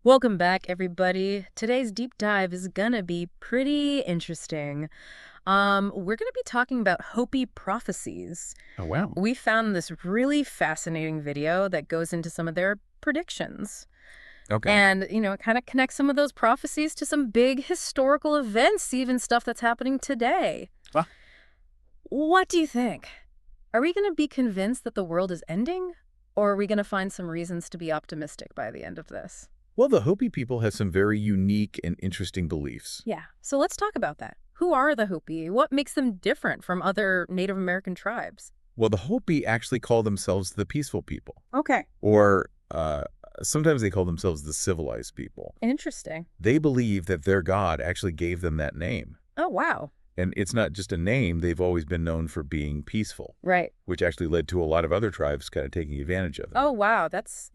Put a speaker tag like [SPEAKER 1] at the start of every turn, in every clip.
[SPEAKER 1] Welcome back, everybody. Today's deep dive is gonna be pretty interesting. We're gonna be talking about Hopi prophecies.
[SPEAKER 2] Oh, wow.
[SPEAKER 1] We found this really fascinating video that goes into some of their predictions.
[SPEAKER 2] Okay.
[SPEAKER 1] And, it kind of connects some of those prophecies to some big historical events, even stuff that's happening today.
[SPEAKER 2] Ah,
[SPEAKER 1] What do you think? Are we gonna be convinced that the world is ending? Or are we gonna find some reasons to be optimistic by the end of this?
[SPEAKER 2] well, the Hopi people have some very unique and interesting beliefs.
[SPEAKER 1] Yeah. So let's talk about that. Who are the Hopi? What makes them different from other Native American tribes?
[SPEAKER 2] Well, the Hopi actually call themselves the peaceful people,
[SPEAKER 1] Okay.
[SPEAKER 2] or sometimes they call themselves the civilized people.
[SPEAKER 1] Interesting.
[SPEAKER 2] They believe that their God actually gave them that name.
[SPEAKER 1] Oh, wow.
[SPEAKER 2] And it's not just a name, they've always been known for being peaceful,
[SPEAKER 1] Right.
[SPEAKER 2] which actually led to a lot of other tribes kind of taking advantage of them.
[SPEAKER 1] Oh, wow. That's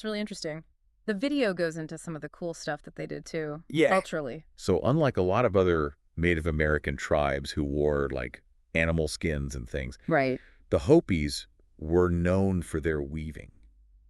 [SPEAKER 1] really interesting. The video goes into some of the cool stuff that they did too,
[SPEAKER 2] Yeah.
[SPEAKER 1] culturally.
[SPEAKER 2] So unlike a lot of other Native American tribes who wore like animal skins and things,
[SPEAKER 1] Right.
[SPEAKER 2] the Hopis were known for their weaving.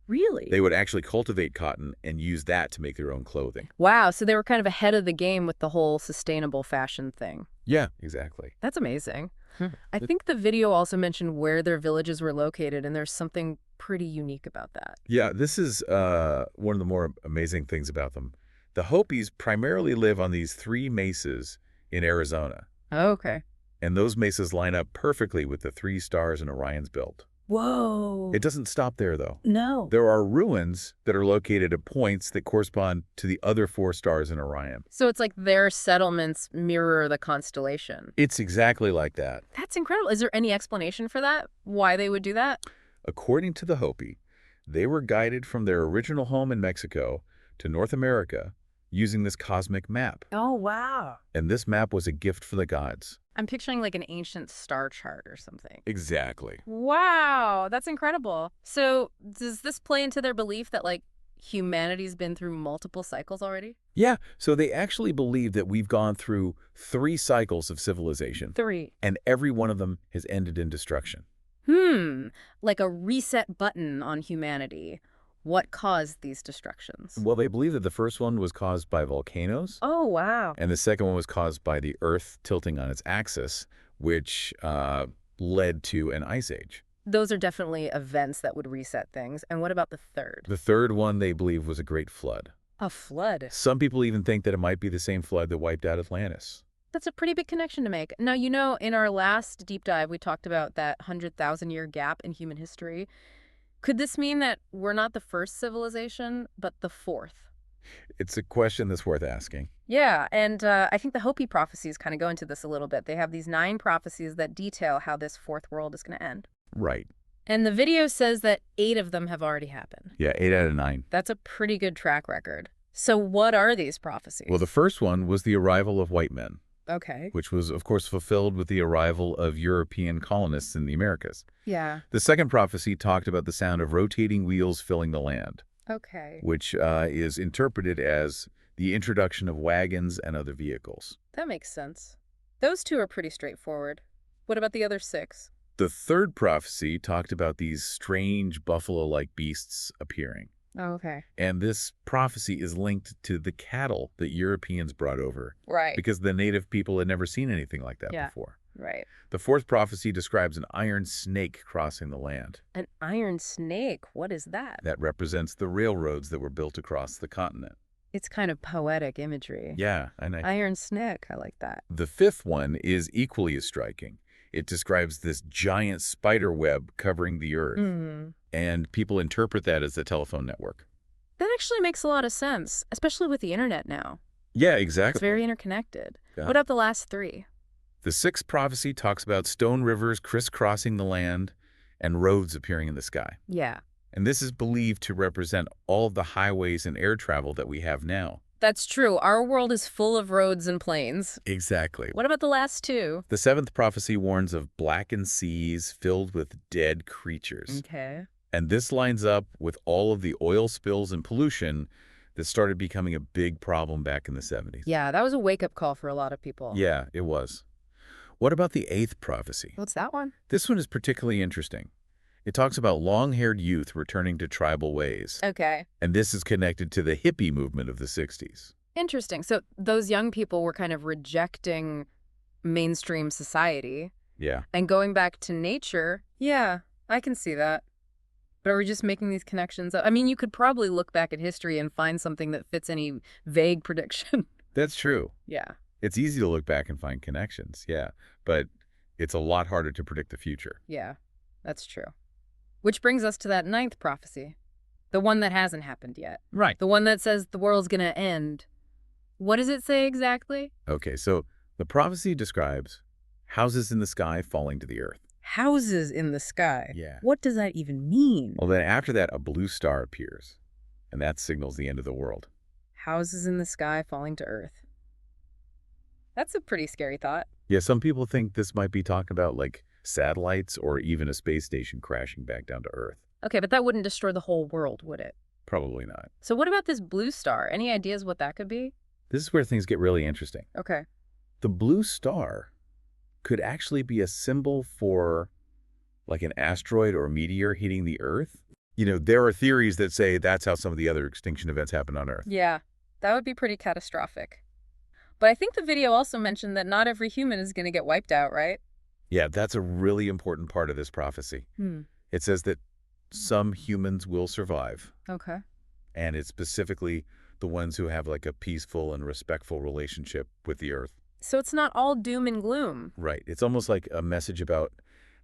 [SPEAKER 1] Really?
[SPEAKER 2] They would actually cultivate cotton and use that to make their own clothing.
[SPEAKER 1] Wow. So they were kind of ahead of the game with the whole sustainable fashion thing.
[SPEAKER 2] Yeah, exactly.
[SPEAKER 1] That's amazing. I
[SPEAKER 2] It-
[SPEAKER 1] think the video also mentioned where their villages were located, and there's something pretty unique about that.
[SPEAKER 2] Yeah, this is one of the more amazing things about them. The Hopis primarily live on these three mesas in Arizona,
[SPEAKER 1] Okay.
[SPEAKER 2] and those mesas line up perfectly with the three stars in Orion's belt.
[SPEAKER 1] Whoa.
[SPEAKER 2] It doesn't stop there, though.
[SPEAKER 1] No.
[SPEAKER 2] There are ruins that are located at points that correspond to the other four stars in Orion.
[SPEAKER 1] So it's like their settlements mirror the constellation.
[SPEAKER 2] It's exactly like that.
[SPEAKER 1] That's incredible. Is there any explanation for that? Why they would do that?
[SPEAKER 2] According to the Hopi, they were guided from their original home in Mexico to North America using this cosmic map.
[SPEAKER 1] Oh, wow.
[SPEAKER 2] And this map was a gift from the gods.
[SPEAKER 1] I'm picturing like an ancient star chart or something.
[SPEAKER 2] Exactly.
[SPEAKER 1] Wow, that's incredible. So does this play into their belief that like humanity's been through multiple cycles already?
[SPEAKER 2] Yeah, so they actually believe that we've gone through 3 cycles of civilization,
[SPEAKER 1] 3.
[SPEAKER 2] and every one of them has ended in destruction.
[SPEAKER 1] Like a reset button on humanity. What caused these destructions?
[SPEAKER 2] Well, they believe that the first one was caused by volcanoes,
[SPEAKER 1] Oh, wow.
[SPEAKER 2] and the second one was caused by the Earth tilting on its axis, which led to an ice age.
[SPEAKER 1] Those are definitely events that would reset things. And what about the third?
[SPEAKER 2] The third one they believe was a great flood.
[SPEAKER 1] A flood.
[SPEAKER 2] Some people even think that it might be the same flood that wiped out Atlantis.
[SPEAKER 1] That's a pretty big connection to make. Now, in our last deep dive, we talked about that 100,000-year gap in human history. Could this mean that we're not the first civilization, but the fourth?
[SPEAKER 2] It's a question that's worth asking.
[SPEAKER 1] Yeah, and I think the Hopi prophecies kind of go into this a little bit. They have these 9 prophecies that detail how this fourth world is going to end.
[SPEAKER 2] Right.
[SPEAKER 1] And the video says that 8 of them have already happened.
[SPEAKER 2] Yeah, 8 out of 9.
[SPEAKER 1] That's a pretty good track record. So what are these prophecies?
[SPEAKER 2] Well, the first one was the arrival of white men,
[SPEAKER 1] Okay.
[SPEAKER 2] which was, of course, fulfilled with the arrival of European colonists in the Americas.
[SPEAKER 1] Yeah.
[SPEAKER 2] The second prophecy talked about the sound of rotating wheels filling the land,
[SPEAKER 1] Okay.
[SPEAKER 2] which is interpreted as the introduction of wagons and other vehicles.
[SPEAKER 1] That makes sense. Those 2 are pretty straightforward. What about the other 6?
[SPEAKER 2] The third prophecy talked about these strange buffalo-like beasts appearing.
[SPEAKER 1] Oh, okay.
[SPEAKER 2] And this prophecy is linked to the cattle that Europeans brought over
[SPEAKER 1] Right.
[SPEAKER 2] because the native people had never seen anything like that
[SPEAKER 1] Yeah.
[SPEAKER 2] before.
[SPEAKER 1] Right.
[SPEAKER 2] The fourth prophecy describes an iron snake crossing the land.
[SPEAKER 1] An iron snake. What is that?
[SPEAKER 2] That represents the railroads that were built across the continent.
[SPEAKER 1] It's kind of poetic imagery.
[SPEAKER 2] Yeah, and
[SPEAKER 1] Iron snake. I like that.
[SPEAKER 2] the fifth one is equally as striking. It describes this giant spider web covering the earth, and people interpret that as the telephone network.
[SPEAKER 1] That actually makes a lot of sense, especially with the internet now.
[SPEAKER 2] Yeah,
[SPEAKER 1] It's
[SPEAKER 2] exactly.
[SPEAKER 1] very interconnected.
[SPEAKER 2] Yeah.
[SPEAKER 1] What about the last 3?
[SPEAKER 2] The sixth prophecy talks about stone rivers crisscrossing the land and roads appearing in the sky.
[SPEAKER 1] Yeah.
[SPEAKER 2] And this is believed to represent all of the highways and air travel that we have now.
[SPEAKER 1] That's true. Our world is full of roads and plains.
[SPEAKER 2] Exactly.
[SPEAKER 1] What about the last 2?
[SPEAKER 2] The seventh prophecy warns of blackened seas filled with dead creatures.
[SPEAKER 1] Okay.
[SPEAKER 2] And this lines up with all of the oil spills and pollution that started becoming a big problem back in the 70s.
[SPEAKER 1] Yeah, that was a wake-up call for a lot of people.
[SPEAKER 2] Yeah, it was. What about the eighth prophecy?
[SPEAKER 1] What's that one?
[SPEAKER 2] This one is particularly interesting. It talks about long-haired youth returning to tribal ways.
[SPEAKER 1] Okay.
[SPEAKER 2] And this is connected to the hippie movement of the 60s.
[SPEAKER 1] Interesting. So those young people were kind of rejecting mainstream society
[SPEAKER 2] Yeah.
[SPEAKER 1] and going back to nature. Yeah, I can see that. But are we just making these connections up? I mean, you could probably look back at history and find something that fits any vague prediction.
[SPEAKER 2] That's true.
[SPEAKER 1] Yeah.
[SPEAKER 2] It's easy to look back and find connections, yeah. But it's a lot harder to predict the future.
[SPEAKER 1] Yeah, that's true. Which brings us to that ninth prophecy. The one that hasn't happened yet.
[SPEAKER 2] Right.
[SPEAKER 1] The one that says the world's going to end. What does it say exactly?
[SPEAKER 2] Okay, so the prophecy describes houses in the sky falling to the earth.
[SPEAKER 1] Houses in the sky.
[SPEAKER 2] Yeah.
[SPEAKER 1] What does that even mean?
[SPEAKER 2] Well, then after that, a blue star appears, and that signals the end of the world.
[SPEAKER 1] Houses in the sky falling to earth. That's a pretty scary thought.
[SPEAKER 2] Yeah, some people think this might be talking about, like, satellites or even a space station crashing back down to Earth.
[SPEAKER 1] Okay, but that wouldn't destroy the whole world, would it?
[SPEAKER 2] Probably not.
[SPEAKER 1] So what about this blue star? Any ideas what that could be?
[SPEAKER 2] This is where things get really interesting.
[SPEAKER 1] Okay.
[SPEAKER 2] The blue star could actually be a symbol for, like, an asteroid or meteor hitting the Earth. You know, there are theories that say that's how some of the other extinction events happen on Earth.
[SPEAKER 1] Yeah, that would be pretty catastrophic. But I think the video also mentioned that not every human is going to get wiped out, right?
[SPEAKER 2] Yeah, that's a really important part of this prophecy. It says that some humans will survive,
[SPEAKER 1] Okay.
[SPEAKER 2] and it's specifically the ones who have, like, a peaceful and respectful relationship with the Earth.
[SPEAKER 1] So it's not all doom and gloom.
[SPEAKER 2] Right. It's almost like a message about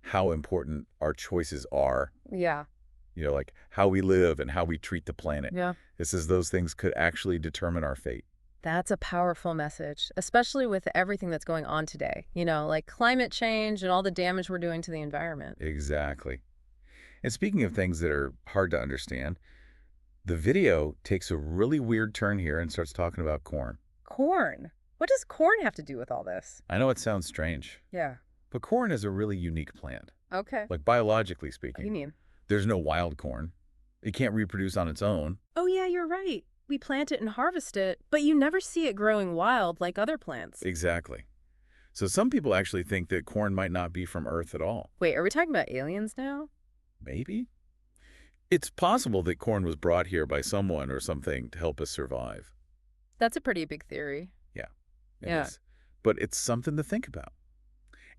[SPEAKER 2] how important our choices are,
[SPEAKER 1] Yeah.
[SPEAKER 2] you know, like how we live and how we treat the planet.
[SPEAKER 1] Yeah.
[SPEAKER 2] It says those things could actually determine our fate.
[SPEAKER 1] That's a powerful message, especially with everything that's going on today. You know, like climate change and all the damage we're doing to the environment.
[SPEAKER 2] Exactly. And speaking of things that are hard to understand, the video takes a really weird turn here and starts talking about corn.
[SPEAKER 1] Corn. What does corn have to do with all this?
[SPEAKER 2] I know it sounds strange,
[SPEAKER 1] Yeah.
[SPEAKER 2] but corn is a really unique plant.
[SPEAKER 1] Okay.
[SPEAKER 2] Like, biologically
[SPEAKER 1] What do
[SPEAKER 2] speaking,
[SPEAKER 1] you mean?
[SPEAKER 2] there's no wild corn. It can't reproduce on its own.
[SPEAKER 1] Oh, yeah, you're right. We plant it and harvest it, but you never see it growing wild like other plants.
[SPEAKER 2] Exactly. So some people actually think that corn might not be from Earth at all.
[SPEAKER 1] Wait, are we talking about aliens now?
[SPEAKER 2] Maybe? It's possible that corn was brought here by someone or something to help us survive.
[SPEAKER 1] That's a pretty big theory.
[SPEAKER 2] Yeah. It
[SPEAKER 1] Yeah.
[SPEAKER 2] is. But it's something to think about.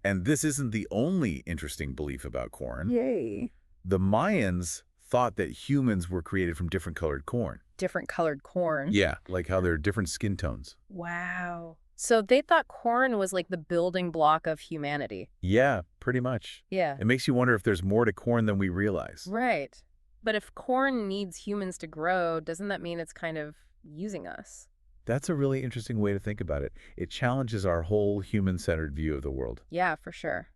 [SPEAKER 2] And this isn't the only interesting belief about corn.
[SPEAKER 1] Yay.
[SPEAKER 2] The Mayans thought that humans were created from different colored corn.
[SPEAKER 1] Different colored corn.
[SPEAKER 2] Yeah, like how there are different skin tones.
[SPEAKER 1] Wow. So they thought corn was like the building block of humanity.
[SPEAKER 2] Yeah, pretty much.
[SPEAKER 1] Yeah.
[SPEAKER 2] It makes you wonder if there's more to corn than we realize.
[SPEAKER 1] Right. But if corn needs humans to grow, doesn't that mean it's kind of using us?
[SPEAKER 2] That's a really interesting way to think about it. It challenges our whole human-centered view of the world.
[SPEAKER 1] Yeah, for sure.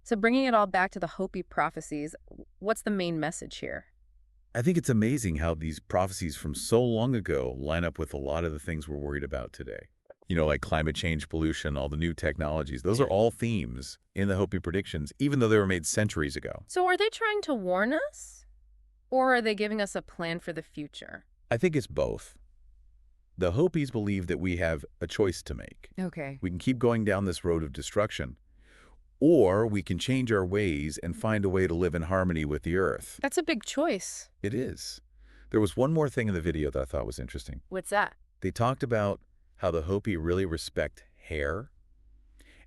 [SPEAKER 1] So bringing it all back to the Hopi prophecies, what's the main message here?
[SPEAKER 2] I think it's amazing how these prophecies from so long ago line up with a lot of the things we're worried about today. You know, like climate change, pollution, all the new technologies. Those are all themes in the Hopi predictions, even though they were made centuries ago.
[SPEAKER 1] So are they trying to warn us? Or are they giving us a plan for the future?
[SPEAKER 2] I think it's both. The Hopis believe that we have a choice to make.
[SPEAKER 1] Okay.
[SPEAKER 2] We can keep going down this road of destruction, or we can change our ways and find a way to live in harmony with the earth.
[SPEAKER 1] That's a big choice.
[SPEAKER 2] It is. There was one more thing in the video that I thought was interesting.
[SPEAKER 1] What's that?
[SPEAKER 2] They talked about how the Hopi really respect hair,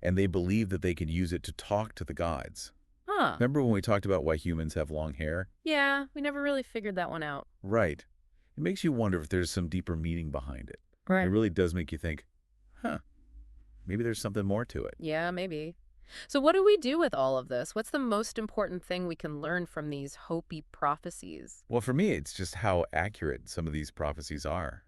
[SPEAKER 2] and they believe that they can use it to talk to the gods.
[SPEAKER 1] Huh.
[SPEAKER 2] Remember when we talked about why humans have long hair?
[SPEAKER 1] Yeah, we never really figured that one out.
[SPEAKER 2] Right. It makes you wonder if there's some deeper meaning behind it.
[SPEAKER 1] Right.
[SPEAKER 2] It really does make you think, maybe there's something more to it.
[SPEAKER 1] Yeah, maybe. So what do we do with all of this? What's the most important thing we can learn from these Hopi prophecies?
[SPEAKER 2] Well, for me, it's just how accurate some of these prophecies are,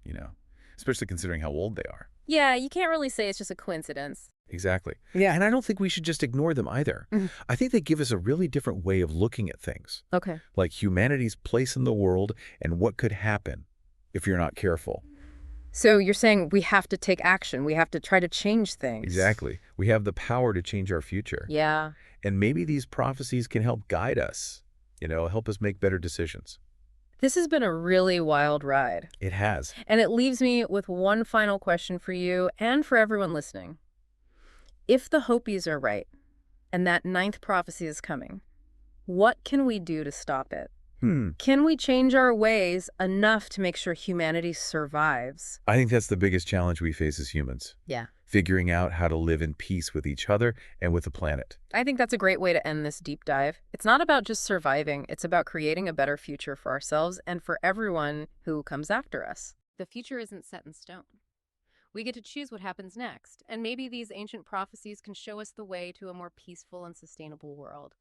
[SPEAKER 2] you know, especially considering how old they are.
[SPEAKER 1] Yeah, you can't really say it's just a coincidence.
[SPEAKER 2] Exactly. Yeah, and I don't think we should just ignore them either. I think they give us a really different way of looking at things,
[SPEAKER 1] Okay.
[SPEAKER 2] like humanity's place in the world and what could happen if you're not careful.
[SPEAKER 1] So you're saying we have to take action. We have to try to change things.
[SPEAKER 2] Exactly. We have the power to change our future.
[SPEAKER 1] Yeah.
[SPEAKER 2] And maybe these prophecies can help guide us, you know, help us make better decisions.
[SPEAKER 1] This has been a really wild ride.
[SPEAKER 2] It has.
[SPEAKER 1] And it leaves me with one final question for you and for everyone listening. If the Hopis are right, and that ninth prophecy is coming, What can we do to stop it?
[SPEAKER 2] Hmm.
[SPEAKER 1] Can we change our ways enough to make sure humanity survives?
[SPEAKER 2] I think that's the biggest challenge we face as humans,
[SPEAKER 1] Yeah.
[SPEAKER 2] figuring out how to live in peace with each other and with the planet.
[SPEAKER 1] I think that's a great way to end this deep dive. It's not about just surviving, it's about creating a better future for ourselves and for everyone who comes after us. The future isn't set in stone. We get to choose what happens next, and maybe these ancient prophecies can show us the way to a more peaceful and sustainable world.